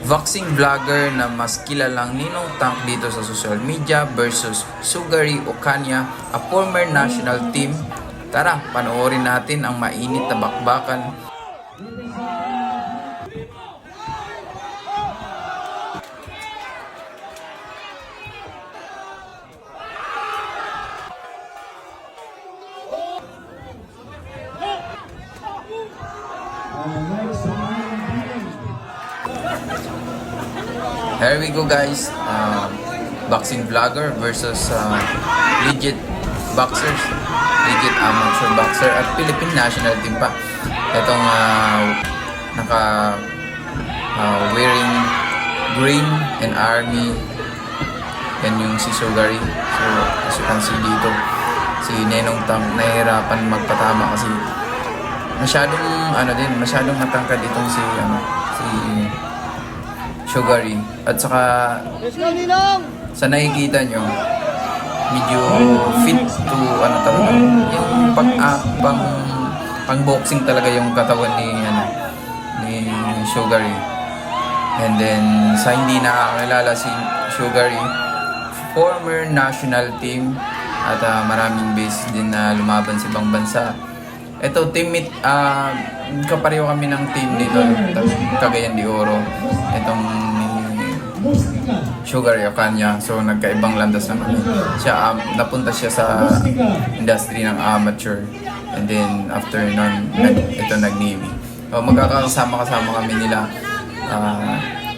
Boxing vlogger na mas kilalang Ninong Tank dito sa social media versus Sugary Ocaña, a former national team. Tara, panoorin natin ang mainit na bakbakan. Here we go guys, boxing vlogger versus legit boxers, legit amateur boxer at Philippine national team pa. Itong naka wearing green and army, yan yung si Sugary. So as you can see dito, si Ninong Tank nahihirapan magpatama kasi masyadong matangkad itong si Sugary. At saka sa nakikita nyo, medyo fit to talaga yung pang boxing talaga yung katawan ni Sugary. And then sa hindi nakakilala si Sugary, former national team at maraming base din na lumaban sa ibang bansa. Ito teammate, kapareho kami ng team dito, Cagayan de Oro. Itong Sugary Ocaña. So nagkaibang landas naman siya. Napunta siya sa industry ng amateur. And then after nun, ito nag-Navy. So magkakasama-kasama kami nila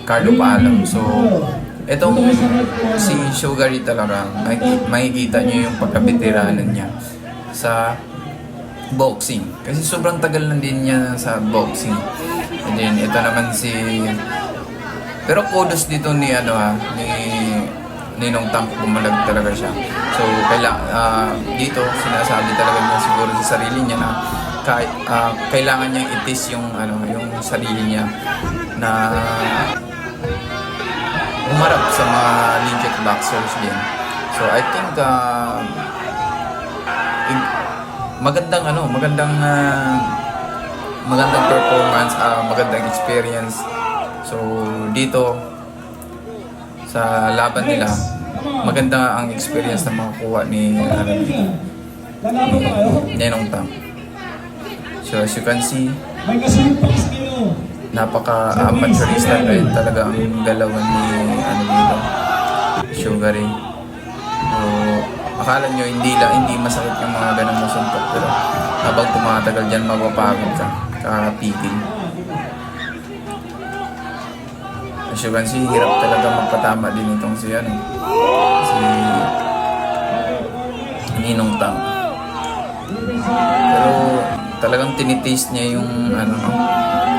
Carlo Paalam. So itong si Sugary talaga, makikita nyo yung pagkabeteranan niya sa boxing. Kasi sobrang tagal na din niya sa boxing. And then ito naman si, pero kudos dito ni Ninong Tank, bumalag talaga siya. So dito sinasabi talaga niya siguro sa sarili niya na kailangan niyang itis yung sarili niya na umarap sa mga legit boxers din. So I think magandang performance, magandang experience. So dito sa laban nila, maganda ang experience na makakuha ni Ninong Tank. So as you can see, napaka-amateurista rin talaga ang galawan ni Sugary. So akala nyo hindi masakit yung mga ganang masuntok, pero habang tumatagal dyan, mapapagod ka, kakapigil. As you can see, hirap talaga magpatama din itong si Ninong Tank. Pero talagang tinitaste niya yung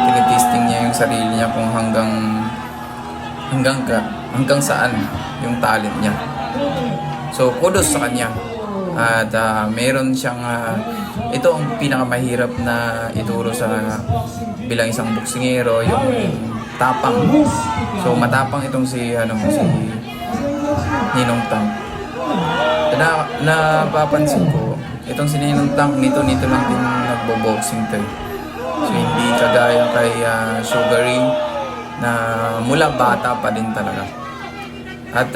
tinitasting niya yung sarili niya kung hanggang saan yung talent niya. So kudos sa kanya. At meron siyang ito ang pinakamahirap na ituro sa bilang isang boksingero, yung tapang. So matapang itong si Ninong Tank. Napapansin ko itong si Ninong Tank nito lang din nagbo-boxing to. So hindi kagaya kay Sugary na mula bata pa din talaga. At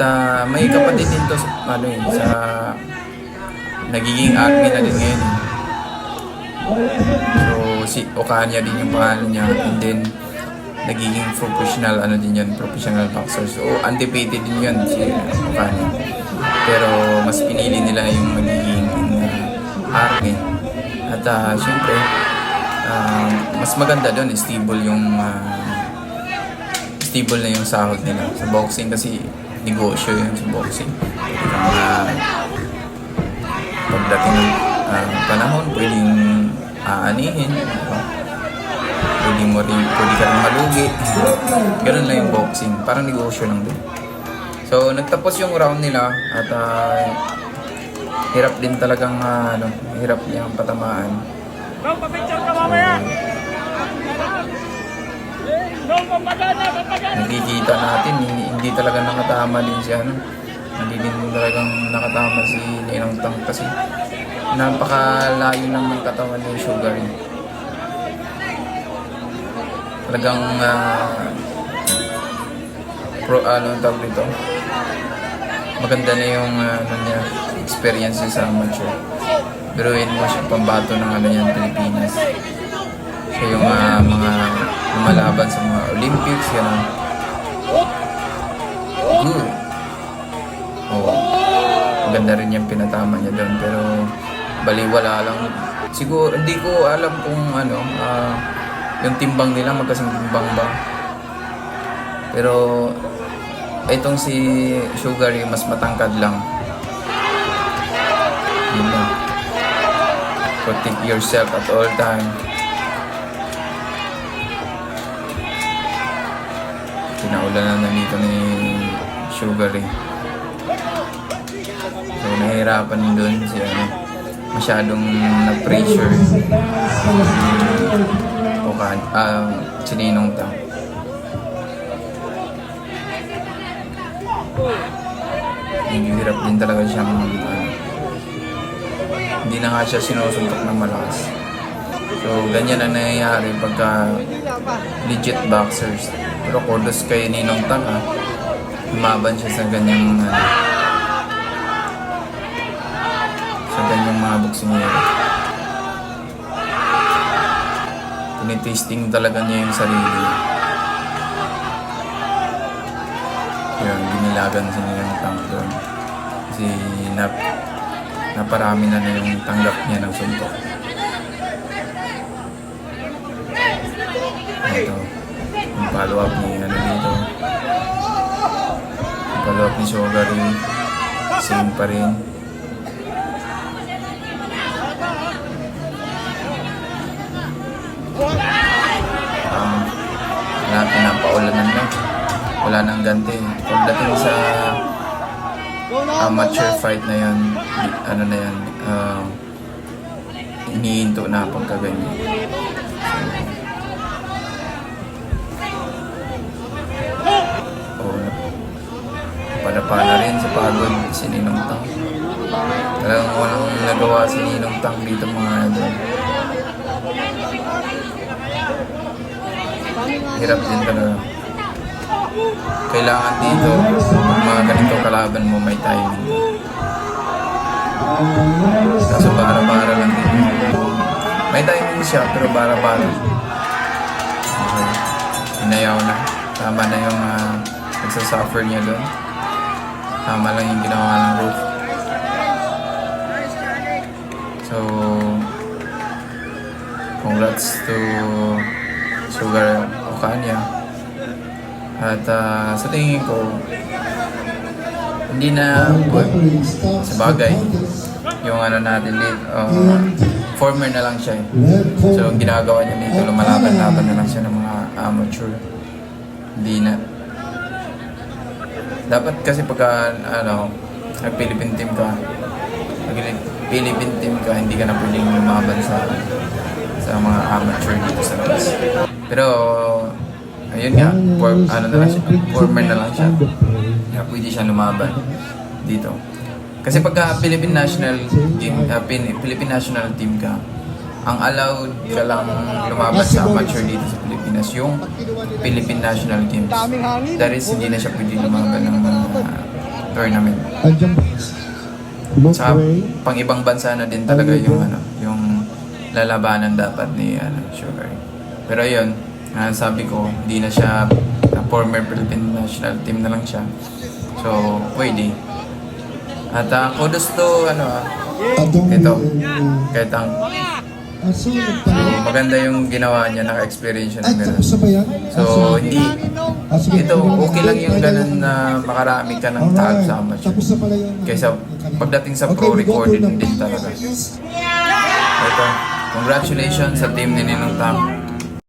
may kapatid din to sa nagiging army na din ngayon. So si Ocaña din yung pangalan niya, and then nagiging professional professional boxer. So undefeated din yun si Ocaña. Pero mas pinili nila yung magiging army. At syempre mas maganda doon, stable na yung sahod nila sa boxing kasi negosyo yun sa boxing. Pagdating ng panahon, pwedeng aanihin, pwede ka rin malugi. Ganun lang yung boxing, parang negosyo lang din. So nagtapos yung round nila at hirap din talagang hirap niyang patamaan. Nakikita natin, hindi talaga nakatama din siya. Hindi din talagang nakatama si Ninong Tank kasi napakalayo lang ng katawan ni Sugary. Talagang ano ang tawag dito? Maganda na yung ano niya, experience niya sa amateur. Biruin mo siya pambato ng ano yan, Pilipinas. So yung mga lumalaban sa mga Olympics, gano'n. Good. Oo. Maganda rin yung pinatama niya doon, pero baliwala lang. Siguro, hindi ko alam kung ano, yung timbang nila, magkasing timbang ba. Pero, itong si Sugar, yung mas matangkad lang. Yun lang. Protect yourself at all time. Pinaulanan na dito ni Sugar eh. So, nahihirapan doon si ano, masyadong na-pressure si Ninong Tang. Hirap din talaga siyang hindi na nga siya sinusuntok ng malakas. So, ganyan na nangyayari pagka legit boxers. Pero kudos kay Ninong Tang lumaban siya sa ganyang sa ganyang mga boksingero. Tinitasting talaga niya yung sarili. Yun, ginilagan si Ninong Tang doon. Kasi naparami na yung tanggap niya ng suntok. Ito, yung follow up ni ano dito. Yung follow up ni Sugar, same pa rin. Pinapaulanan lang. Wala nang ganti. Pagdating sa amateur fight na yan, ano na yan, inihinto na pagkaganyan. So, palapa na rin sa pagod si Ninong Tang. Talagang walang nagawa si Ninong Tang dito mga idol. Hirap din talaga. Kailangan dito, mga ganitong kalaban mo, may timing. Kaso bara-bara lang din. May timing siya, pero bara-bara. Okay. Inayaw na. Tama na yung nagsasuffer niya doon. Tama lang yung ginawa ng roof. So, congrats to Sugar Ocaña. At sa tingin ko, hindi na sa bagay yung ano natin dito, former na lang siya. So ang ginagawa niya dito, lumalaban-laban na lang siya ng mga amateur. Hindi na. Dapat kasi pagka nag-Philippine team ka, hindi ka na pwedeng lumaban sa mga amateur dito sa labas. Pero ayun nga, former na lang siya. Kaya pwede siya lumaban dito. Kasi pagka Philippine National Team ka, ang allowed ka lang lumaban sa amateur dito sa Pilipinas, yung Philippine National Games. That is, hindi na siya pwede lumaban ng tournament. Sa pang ibang bansa na din talaga yung lalabanan dapat ni Sugar. Pero yun, sabi ko, hindi na siya former Philippine National Team na lang siya. So, pwede. At kudos to, ito, kay Tang. So, maganda yung ginawa niya, naka-experience siya ng gano'n. So, hindi, ito, okay lang yung gano'n na makarami ka ng tag sa amateur. Kaysa pagdating sa pro, recorded din talaga. Ito, congratulations sa team ni Ninong Tang.